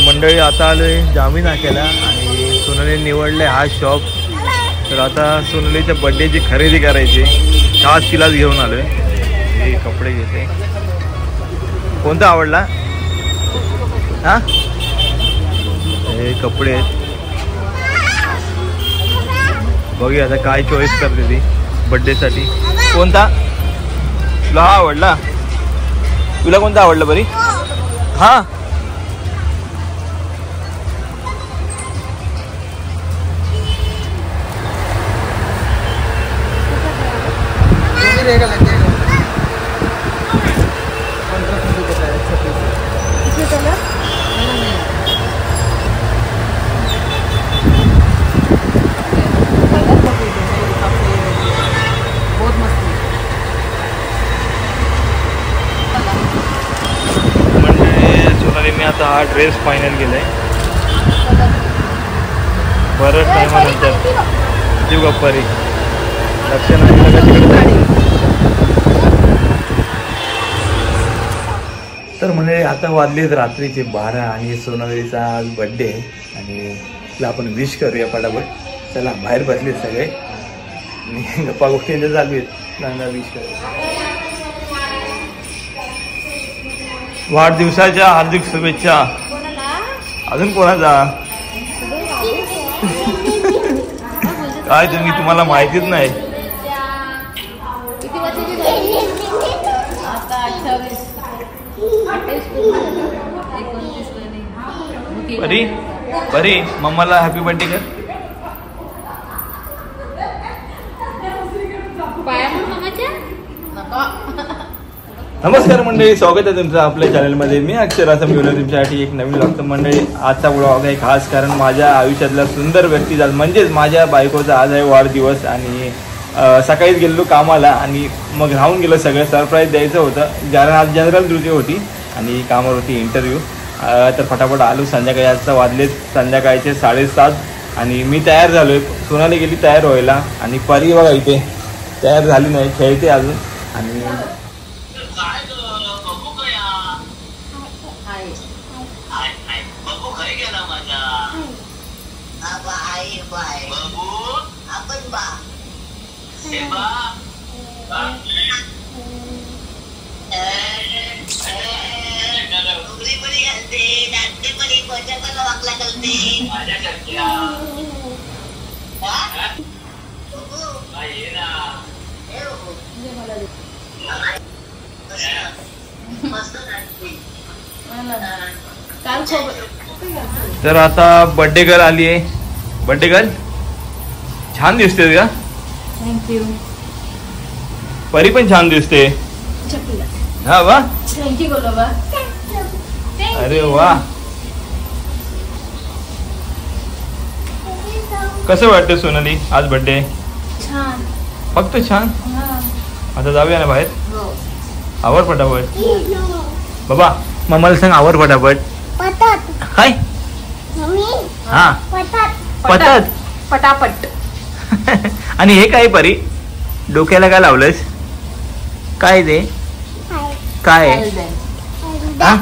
मंडळी आता आलोय जामी नाक्याला आणि सोनाली निवडले हा शॉप. तर आता सोनालीच्या बड्डेची खरेदी करायची, खास तिलाच घेऊन आलोय. हे कपडे घेते. कोणता आवडला? हा हे कपडे आहेत. बघूया आता काय चॉईस करते ती बड्डेसाठी. कोणता तुला हा आवडला? तुला कोणता आवडला बरी? हा मी आता हा ड्रेस फायनल केलाय. बरंच टायमानंतर जीव गप्पारी लक्ष नाही तिकडे. तर म्हणजे आता वाजलेत रात्रीचे 12 आणि सोनालीचा आज बड्डे आणि तिला आपण विश करूया पटापट. चला बाहेर बसलेत सगळे आणि गप्पा गोष्टी चालू आहेत. चांगला विश करूया. वाढदिवसाच्या हार्दिक शुभेच्छा. अजून कोणाचा? काय तुम्हाला माहितीच नाही. परी परी मम्माला हॅपी बर्थडे कर. नमस्कार मंडळी, स्वागत आहे तुमचं आपल्या चॅनलमध्ये. मी अक्षराचा मिळवलं तुमच्यासाठी एक नवीन व्लॉग. मंडळी आजचा व्लॉग आहे खास, कारण माझ्या आयुष्यातला सुंदर व्यक्ती म्हणजेच माझ्या बायकोचा आज आहे वाढदिवस. आणि सकाळीच गेलो कामाला आणि मग राहून गेलं सगळं. सरप्राईज द्यायचं होतं कारण आज जनरल ड्युटी होती आणि कामावर होती इंटरव्ह्यू. तर फटाफट आलो. संध्याकाळी आजचा वाजले संध्याकाळचे 7:30 आणि मी तयार झालो आहे. सोनाली गेली तयार व्हायला आणि परी बघा इथे तयार झाली नाही, खेळते अजून. आणि तर आता बर्थडे गर्ल आली आहे. बर्थडे गर्ल छान दिसते का? थँक्यू. परी पण छान दिसते. हा वा. अरे वा. कसं वाटतं सोनाली आज बर्थडे? छान. फक्त छान. आता जाऊया ना बाहेर. आवर फटाफट. बाबा मम्माला सांग आवर फटाफट. हाय हा पटत पटापट. आणि हे काय परी डोक्याला काय लावलंस? काय ते काय? हा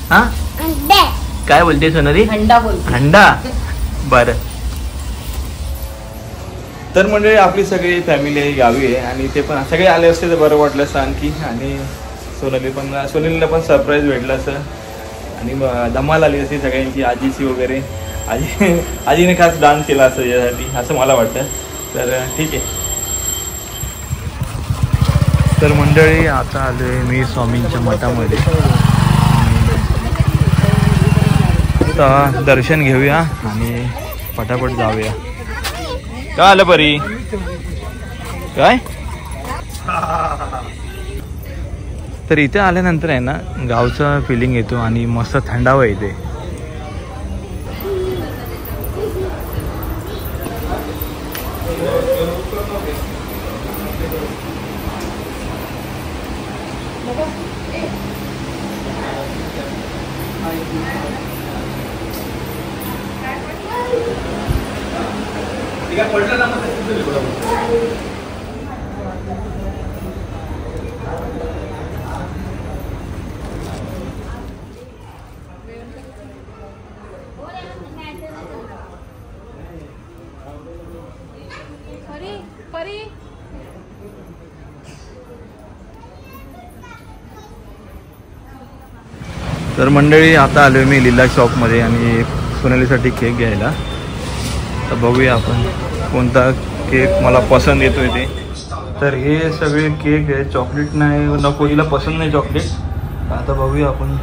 हा काय बोलते सोनाली? हंडा बोलते. हंडा. बरं. तर म्हणजे आपली सगळी फॅमिली गावी आहे आणि ते पण सगळे आले असते तर बरं वाटलं असतं आणखी. आणि सोनालीला पण सरप्राईज भेटलं असं आणि धमाल आली असती सगळ्यांची. आजीची वगैरे आजीने खास डान्स केला असं यासाठी असं मला वाटतं. तर ठीक आहे. तर मंडळी आता आलोय मी स्वामींच्या मठामध्ये. आता दर्शन घेऊया आणि पटापट जाऊया. काय आलं परी? काय? तर इथे आल्यानंतर आहे ना गावचा फिलिंग येतो आणि मस्त थंडावा येते. तर मंडळी आता आलोय मी लीला शॉपमध्ये आणि सोनालीसाठी केक घ्यायला. तर बघूया आपण कोणता केक मला पसंत येतोय ते. तर हे सगळे केक आहे. चॉकलेट नाही नको, हिला पसंत नाही चॉकलेट. आता बघूया आपण.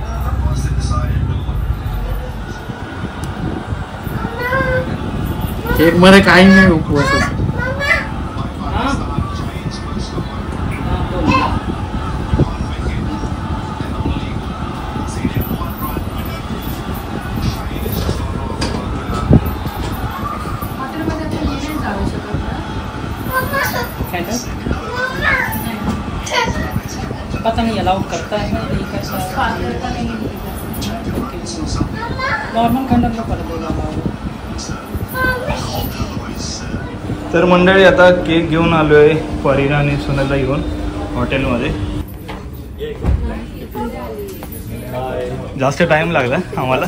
केक मध्ये काही नाही उपवास. पता नहीं अलाउ करता है नहीं करता नॉर्मल खंडन कर देगा. तर मंडळी आता केक घेऊन आलोय फरीना आणि सोनाला घेऊन हॉटेलमध्ये. जास्त टाइम लागला आम्हाला.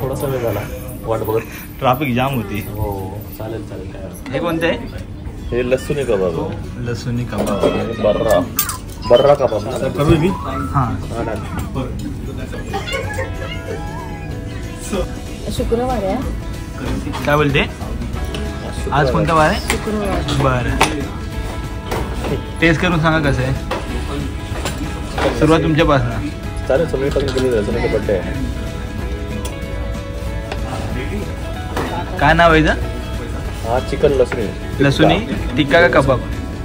थोडासा वेळ झाला वाट बघत. ट्रॅफिक जाम होती. हो चालेल चालेल. काय हे कोणते आहे? हे लसूणी कबाब. लसूणी कबाब. बर्रा बर्रा कबाब. करू मी. हां शुक्रवार आहे. काय बोलते? आज कोणता वार आहे? शुक्रवार. बरं, टेस्ट करून सांगा कसं आहे. सुरुवात तुमच्यापासून. चालेल सगळी पण केली जाईल. सगळ्यांचा बड्डे आहे. काय नाव आहे याचं? हा चिकन लसणी. लसूणी टिक्का का कबाब?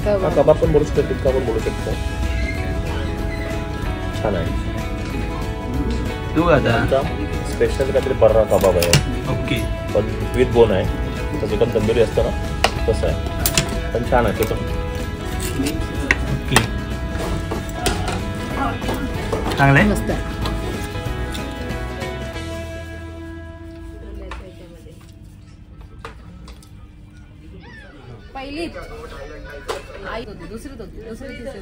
हा कबाब पण बोलू शकतो, टिक्का पण बोलू शकतो. छान आहे. तू आता स्पेशल काहीतरी बर्रा कबाब आहे. ओके. पण विथ बोन आहे. तर चिकन तंदुरी असतं ना तसं आहे. पण छान आहे ते पण. ओके चांगलं आहे. मस्त आहे. पहिली आई होती, दुसरी होती, दुसरी तिसरी.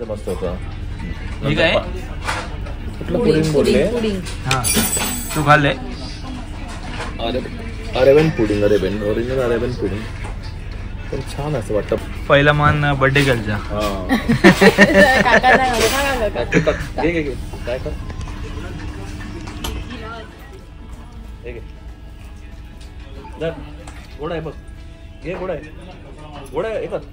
मस्त होतं. ठीक आहे. कुठलं पुडिंग बोलले? हां तू खाल्ले? अरेबन पुडिंग. अरेबन ओरिजिनल अरेबन पुडिंग पण छान असं वाटतं. पहिला मान बर्थडे गर्लचा. काय कर गोड आहे बघ. घे गोड आहे. गोड आहे एकच.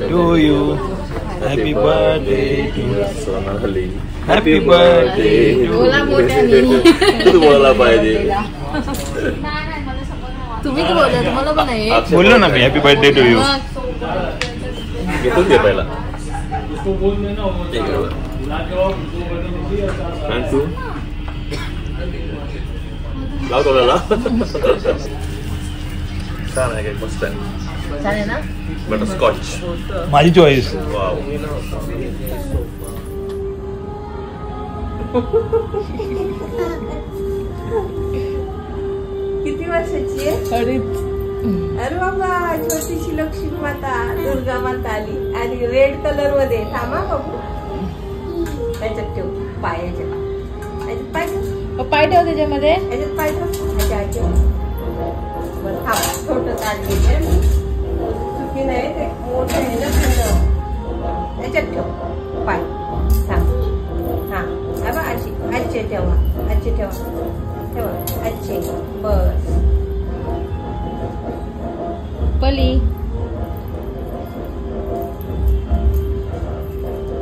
To you happy birthday Sonali. Happy birthday. तू बोलायला पाहिजे. तुम्ही बोलला तुम्हाला पण आहे. बोललो ना मी हॅपी बर्थडे टू यू. घेतून घे पहिला. थँक्यू. लाव तोडायला. छान आहे. काही मस्त आहे. चालेल ना. बटरस्कॉच माझी चॉईस. वाव. किती वर्षाची आहे? अरे बाबा छोटीशी लक्ष्मी माता दुर्गा माता आली आणि रेड कलर मध्ये. थांबा बाबू त्याच्यात ठेव. पाय याच्यात पाय पाय ठेव त्याच्यामध्ये. याच्यात पाय ठेव. बरं थांबा. छोटं ताट घेते मी. चुकी नाही ते मोठं आहे ना. याच्यात ठेव पाय. थांब. हा बाबा आजी आजी ठेवा. आजी ठेवा. ठेवा आजी. बस. पली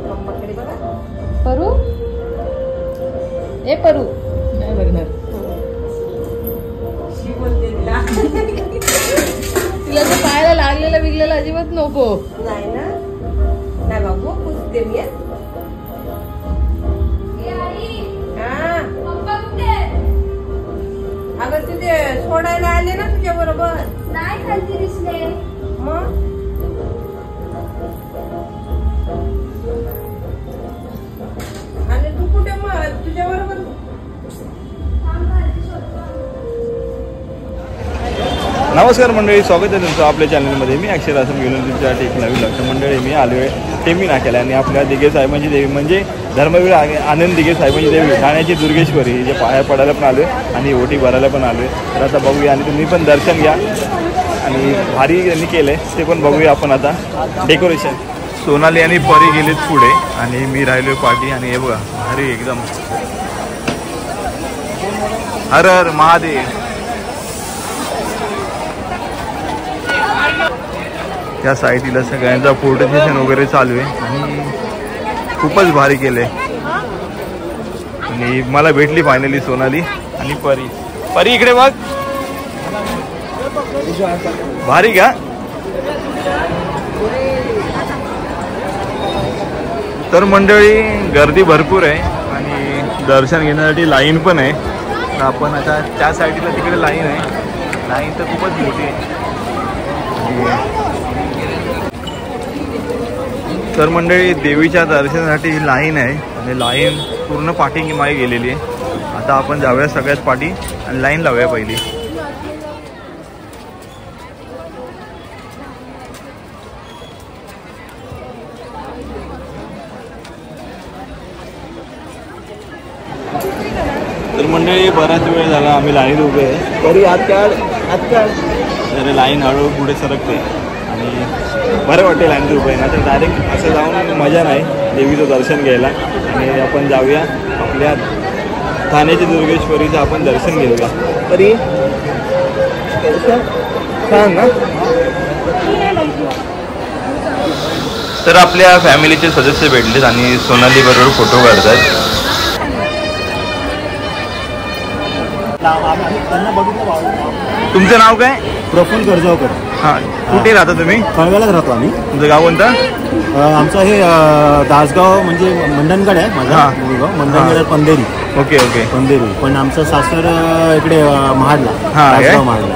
पप्पाकडे बघा. परू ए परू नाही बघणार. शी बोलते तिला. तिला तर पायाला लागलेला बिगलेला अजिबात नको. नाही ना. नाही बाबू पुसते मी. अगं तुझे सोडायला आले ना तुझ्या बरोबर. नाही खालती दिसले. मग आणि तू कुठे मग तुझ्या बरोबर. नमस्कार मंडळी, स्वागत आहे तुमचं आपल्या चॅनलमध्ये. मी अक्षर असं घेऊन तुमच्यासाठी एक नवीन लक्ष. मंडळी मी आलो आहे टेमी नाक्याला आणि आपल्या दिघे साहेबांची देवी म्हणजे धर्मवीर आनंद दिघे साहेबांची देवी ठाण्याची दुर्गेश्वरी जे पाया पडायला पण आलोय आणि ओटी भरायला पण आलोय. तर आता बघूया आणि तुम्ही पण दर्शन घ्या आणि भारी त्यांनी केलंय ते पण बघूया आपण आता. डेकोरेशन सोनाली आणि परी गेलीत पुढे आणि मी राहिलोय पाठी. आणि हे बघा भारी एकदम. हर हर महादेव. त्या साईडला सगळ्यांचा फोटो सेशन वगैरे चालू आहे आणि खूपच भारी केलंय. आणि मला भेटली फायनली सोनाली आणि परी. परी इकडे बघ. भारी का. तर मंडळी गर्दी भरपूर आहे आणि दर्शन घेण्यासाठी लाईन पण आहे. तर आपण आता त्या साईडला तिकडे लाईन आहे. लाईन तर खूपच मोठी आहे. तर मंडळी देवीच्या दर्शनासाठी ही लाईन आहे आणि लाईन पूर्ण पाठी मागे गेलेली आहे. आता आपण जाऊया सगळ्यात पाठी आणि लाईन लावूया पहिली. तर मंडळी बराच वेळ झाला आम्ही लाईन उभे आहे. तरी आत काढ. तर लाईन हळूहळू पुढे सरकते आणि बरं वाटेल लाईन उभं आहे ना. तर डायरेक्ट असं जाऊन मजा नाही देवीचं दर्शन घ्यायला. आणि आपण जाऊया आपल्या ठाण्याची दुर्गेश्वरीचं आपण दर्शन घेऊया. तरी सांग ना. तर आपल्या फॅमिलीचे सदस्य भेटलेत आणि सोनाली बरोबर फोटो काढतात. तुमचं नाव काय. प्रफुल्ल गरजावकर. हां कुठे राहता तुम्ही. कळव्यालाच राहतो आम्ही. तुमचं गाव कोणतं. आमचं हे दासगाव म्हणजे मंडणगड आहे माझा गाव. मंडणगड पंधेरी. Okay okay Pandheri. पण आमचं सासर इकडे महाडला. हां महाडला.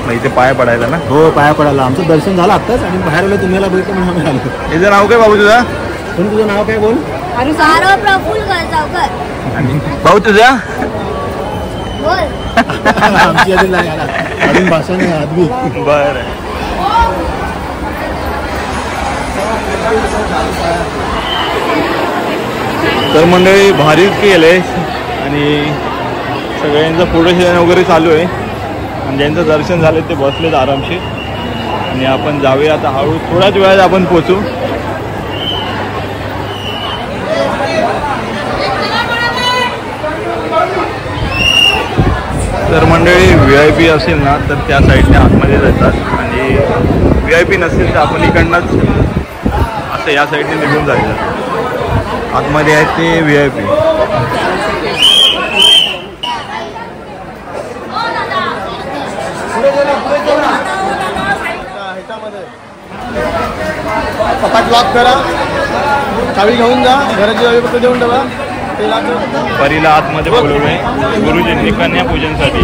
मग इथे पाया पडायला ना. हो पाया पडायला. आमचं दर्शन झालं आत्ताच आणि बाहेर आलो तुम्हाला बघितलं म्हणून आम्ही आलो. याचं नाव काय बाबू तुझा. पण तुझं नाव काय बोल. प्रफुल्ल गरजावकर. आणि भाऊ तुझा. आमची अजून भाषा नाही आदमी. बरं. तर मंडळी भारीच केलंय आणि सगळ्यांचं फोटो सेशन वगैरे चालू आहे आणि ज्यांचं दर्शन झालं ते बसलेत आरामशीर. आणि आपण जाऊया आता हळू. थोड्याच वेळात आपण पोचू. तर मंडळी VIP असेल ना तर त्या साईडने आतमध्ये जातात आणि VIP नसेल तर आपण इकडनंच असं या साईडने निघून जायचं. आतमध्ये आहेत ते VIP. कपाट लॉक करा. चावी घेऊन जा. घराची चावी फक्त देऊन ठेवा. परीला आतमध्ये बोलवलंय गुरुजींनी कन्या पूजनसाठी.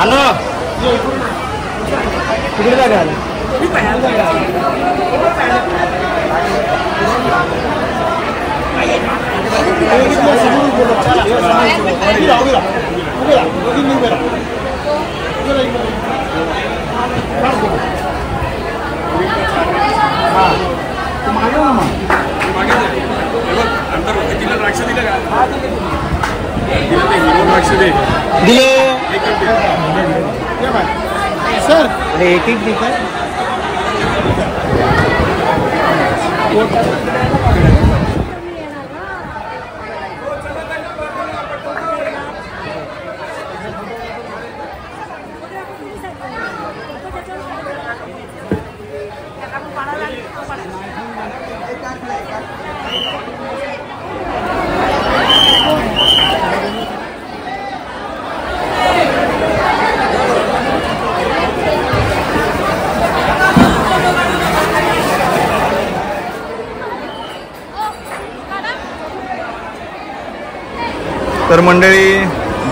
आलो कुठे जागा आलं. सर एक एक दिखा. तर मंडळी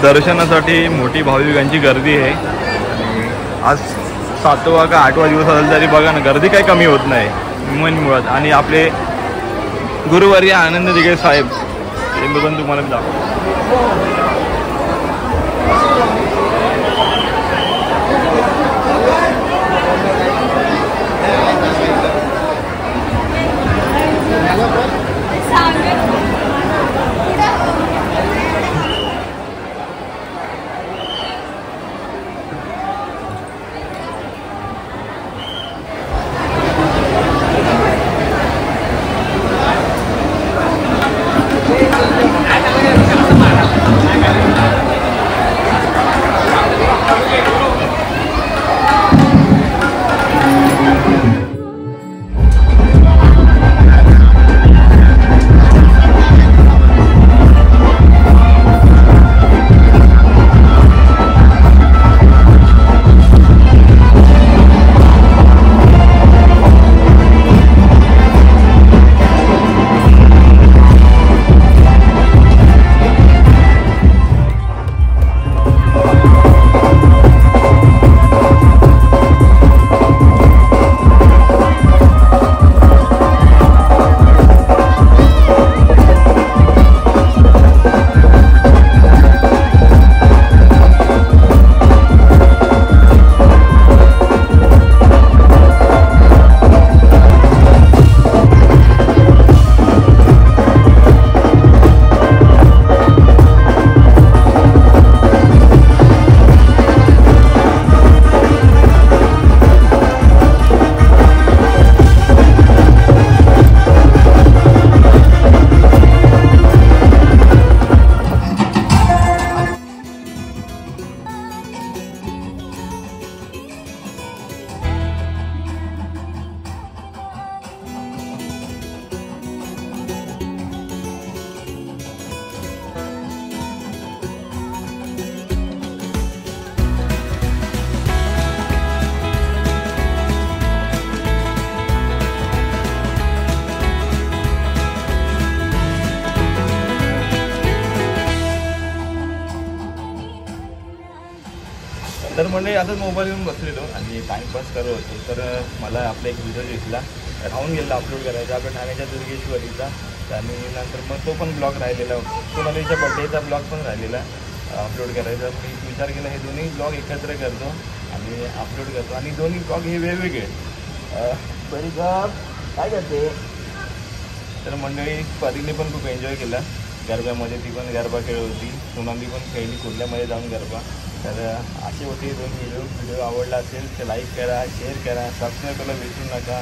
दर्शनासाठी मोठी भाविकांची गर्दी आहे आणि आज 7वा का 8वा दिवस असेल तरी बघा ना गर्दी काही कमी होत नाही मन मुळात. आणि आपले गुरुवर्य आनंद दिघे साहेब हे बघून तुम्हाला मी दाखवतो. तर म्हणजे असंच मोबाईल घेऊन बसलेलो आणि टाईमपास करत होतो तर मला आपला एक व्हिडिओ दिसला राहून गेला अपलोड करायचा आपल्या ठाण्याच्या दुर्गेश्वरीचा. आणि नंतर मग तो पण ब्लॉग राहिलेला सोनालीच्या बड्डेचा ब्लॉग पण राहिलेला अपलोड करायचा. मी विचार केला हे दोन्ही ब्लॉग एकत्र करतो आणि अपलोड करतो आणि दोन्ही ब्लॉग हे वेगवेगळे. बरी काय करते. तर मंडळी परीने पण खूप एन्जॉय केला गरब्यामध्ये. ती पण गरबा खेळत होती. सोनाली पण खेळली कुर्ल्यामध्ये जाऊन गरबा. तर असे होते दोन्ही व्हिडिओ आवडला असेल तर लाईक करा, शेअर करा, सबस्क्राईब करायला विसरू नका.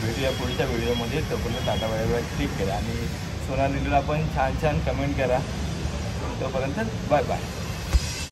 भेटूया पुढच्या व्हिडिओमध्ये. तोपर्यंत टाटा बाय बाय क्लिक करा आणि सोनालीला पण छान छान कमेंट करा. तोपर्यंत बाय बाय.